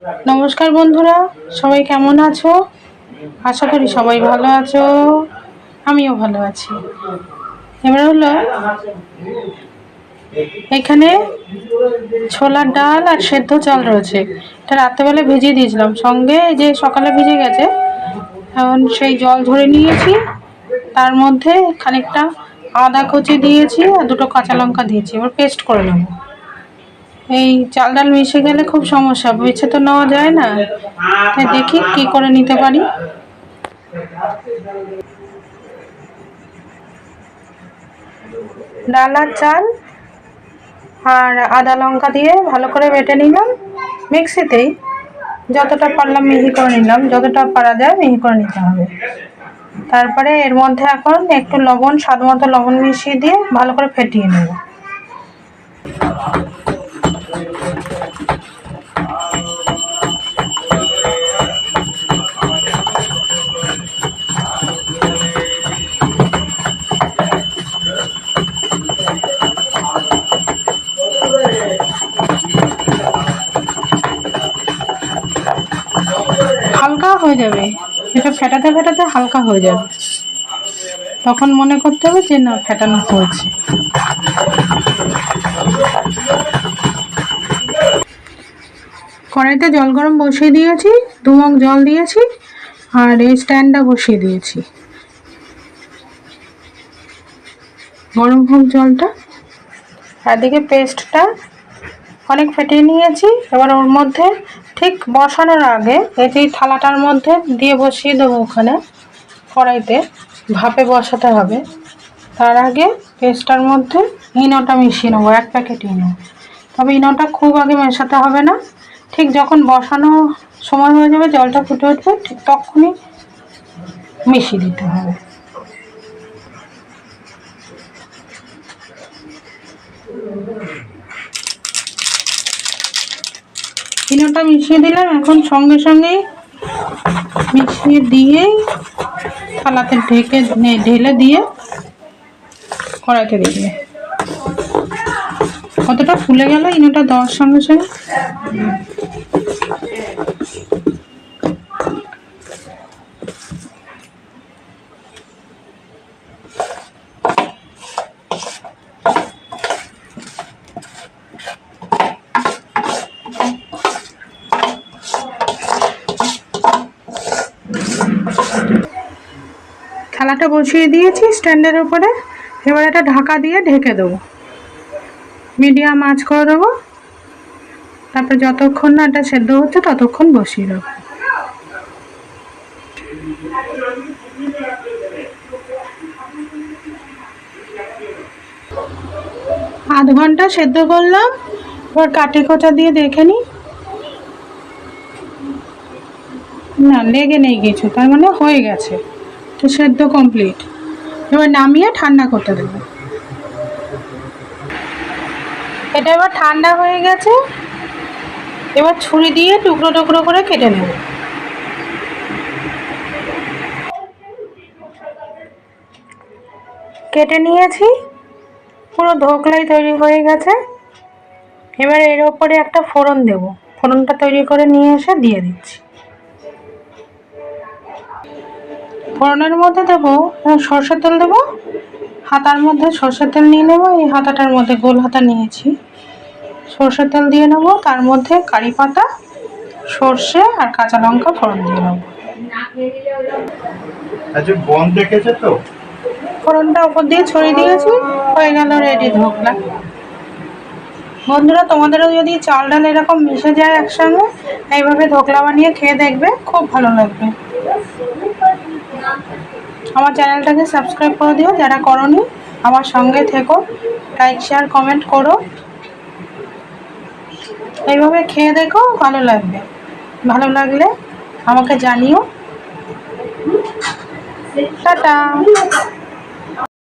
নমস্কার বন্ধুরা, সবাই কেমন আছো? আশা করি সবাই ভালো আছো, আমিও ভালো আছি। এবার হলো এখানে ছোলার ডাল আর সেদ্ধ চাল রয়েছে, এটা রাত্রেবেলা ভিজিয়ে দিয়েছিলাম, সঙ্গে যে সকালে ভিজে গেছে। এখন সেই জল ধরে নিয়েছি, তার মধ্যে খানিকটা আদা কুচি দিয়েছি আর দুটো কাঁচা লঙ্কা দিয়েছি। এবার পেস্ট করে নেব। এই চাল ডাল মিশে গেলে খুব সমস্যা, বেছে তো নেওয়া যায় না, তাই দেখি কি করে নিতে পারি। ডাল আর চাল আর আদা লঙ্কা দিয়ে ভালো করে বেটে নিলাম মিক্সিতেই। যতটা পারলাম মিহি করে নিলাম, যতটা পারা যায় মিহি করে নিতে হবে। তারপরে এর মধ্যে এখন একটু লবণ, স্বাদ মতো লবণ মিশিয়ে দিয়ে ভালো করে ফেটিয়ে নেব। হালকা হয়ে যাবে, এটা ফেটাতে ফেটাতে হালকা হয়ে যাবে, তখন মনে করতে হবে যে না ফেটানো হয়েছে। কড়াইতে জল গরম বসিয়ে দিয়েছি, 2 মগ জল দিয়েছি আর এই স্ট্যান্ডটা বসিয়ে দিয়েছি। গরম হোক জলটা। এদিকে পেস্টটা অনেক ফেটিয়ে নিয়েছি। এবার ওর মধ্যে ঠিক বসানোর আগে এই যে থালাটার মধ্যে দিয়ে বসিয়ে দেবো, ওখানে কড়াইতে ভাপে বসাতে হবে। তার আগে পেস্টটার মধ্যে ইনোটা মিশিয়ে নেবো, 1 প্যাকেট ইনো। তবে ইনোটা খুব আগে মেশাতে হবে না, ঠিক যখন বসানো সময় হয়ে যাবে, জলটা ফুটে উঠবে, ঠিক তখনই মিশিয়ে দিতে হবে। ইনোটা মিশিয়ে দিলাম, এখন সঙ্গে সঙ্গে মিশিয়ে দিয়েই থালাতে ঢেলে দিয়ে কড়াইতে দিলে কতটা ফুলে গেল ইনোটা দেওয়ার সঙ্গে সঙ্গে। থালাটা বসিয়ে দিয়েছি স্ট্যান্ডের উপরে। এবার এটা ঢাকা দিয়ে ঢেকে দেবো, মিডিয়াম আঁচ করে দেবো। তারপর যতক্ষণ না এটা সেদ্ধ হচ্ছে ততক্ষণ বসিয়ে দেবো। আধ ঘন্টা সেদ্ধ করলাম, এবার কাঠি খোঁচা দিয়ে দেখে নিই। না, লেগে নেই কিছু, তার মানে হয়ে গেছে, তো সেদ্ধ কমপ্লিট। এবার নামিয়ে ঠান্ডা করতে দেবো। এটা এবার ঠান্ডা হয়ে গেছে, এবার ছুরি দিয়ে টুকরো টুকরো করে কেটে নেব। কেটে নিয়েছি, পুরো ধোকলাই তৈরি হয়ে গেছে। এবার এর ওপরে একটা ফোড়ন দেব, ফোড়নটা তৈরি করে নিয়ে এসে দিয়ে দিচ্ছি। ফোড়নের মধ্যে দেবো সরষের তেল, দেবো হাতার মধ্যে সরষের তেল নিয়ে নেব, এই হাতাটার মধ্যে গোল হাতা নিয়েছি। সরষের তেল দিয়ে নেব, তার মধ্যে কারি পাতা, সর্ষে আর কাঁচা লঙ্কা ফোড়ন দিয়ে নেব। আচ্ছা, বন দেখেছে তো, ফোড়নটা উপর দিয়ে ছড়িয়ে দিয়েছি, হয়ে গেল রেডি ধোকলা। বন্ধুরা, তোমাদেরও যদি চাল ডাল এরকম মিশে যায় একসঙ্গে, এইভাবে ধোকলা বানিয়ে খেয়ে দেখবে, খুব ভালো লাগবে। আমার চ্যানেলটাকে সাবস্ক্রাইব করে দিও যারা করোনি, আমার সঙ্গে থেকো, লাইক শেয়ার কমেন্ট করো। এইভাবে খেয়ে দেখো, ভালো লাগবে। ভালো লাগলে আমাকে জানিও। টাটা।